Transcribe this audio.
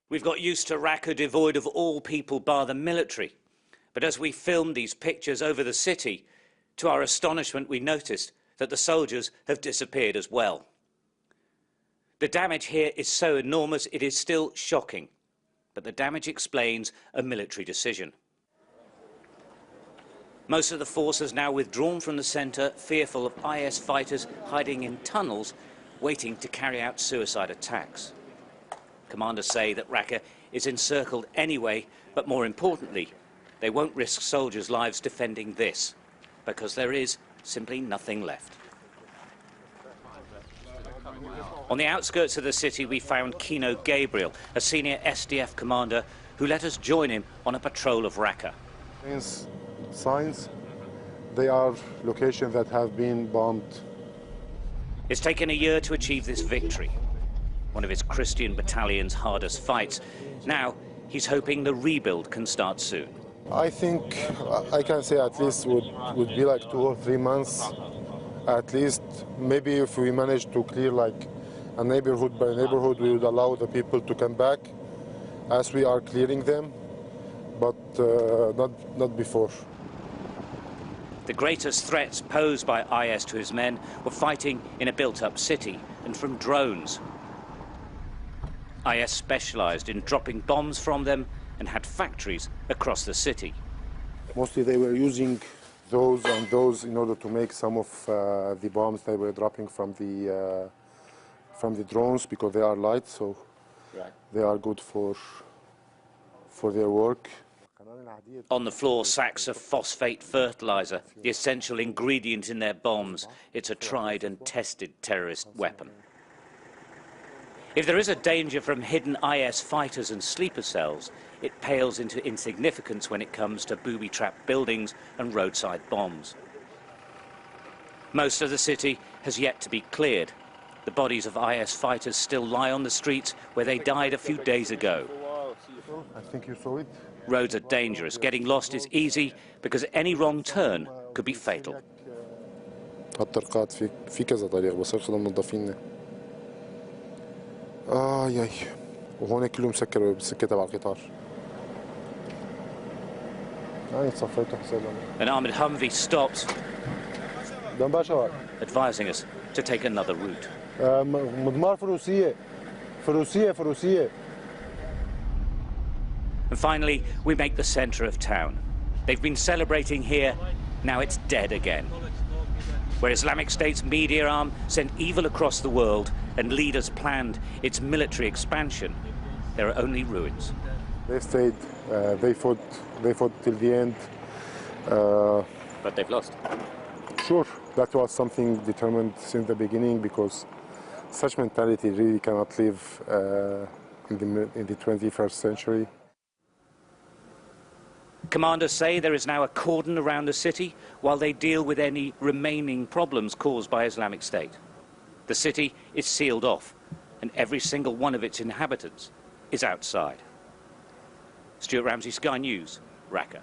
We've got used to Raqqa devoid of all people bar the military. But as we filmed these pictures over the city, to our astonishment we noticed that the soldiers have disappeared as well. The damage here is so enormous it is still shocking, but the damage explains a military decision. Most of the force has now withdrawn from the centre, fearful of IS fighters hiding in tunnels, waiting to carry out suicide attacks. Commanders say that Raqqa is encircled anyway, but more importantly, they won't risk soldiers' lives defending this, because there is simply nothing left. On the outskirts of the city, we found Kino Gabriel, a senior SDF commander, who let us join him on a patrol of Raqqa. Signs, they are locations that have been bombed. It's taken a year to achieve this victory, one of his Christian battalion's hardest fights. Now, he's hoping the rebuild can start soon. I think I can say at least would be like 2 or 3 months. At least, maybe if we manage to clear like a neighborhood by neighborhood, we would allow the people to come back as we are clearing them, but not before. The greatest threats posed by IS to his men were fighting in a built-up city and from drones. IS specialized in dropping bombs from them and had factories across the city. Mostly they were using those and those in order to make some of the bombs they were dropping from the drones, because they are light, so they are good for their work. On the floor, sacks of phosphate fertilizer, the essential ingredient in their bombs. It's a tried and tested terrorist weapon. If there is a danger from hidden IS fighters and sleeper cells, it pales into insignificance when it comes to booby-trapped buildings and roadside bombs. Most of the city has yet to be cleared. The bodies of IS fighters still lie on the streets where they died a few days ago. I think you saw it. Roads are dangerous. Getting lost is easy because any wrong turn could be fatal. الطرقات في كذا طريق بس خدهم موظفين. ياي وهون كلهم سكروا بالسكة تبع القطار. صفيته حسابا. An armoured Humvee stops, advising us to take another route. مضمار فروسية. And finally, we make the centre of town. They've been celebrating here, now it's dead again. Where Islamic State's media arm sent evil across the world and leaders planned its military expansion, there are only ruins. They stayed, they fought till the end. But they've lost. Sure, that was something determined since the beginning, because such mentality really cannot live in the 21st century. Commanders say there is now a cordon around the city while they deal with any remaining problems caused by Islamic State. The city is sealed off, and every single one of its inhabitants is outside. Stuart Ramsey, Sky News, Raqqa.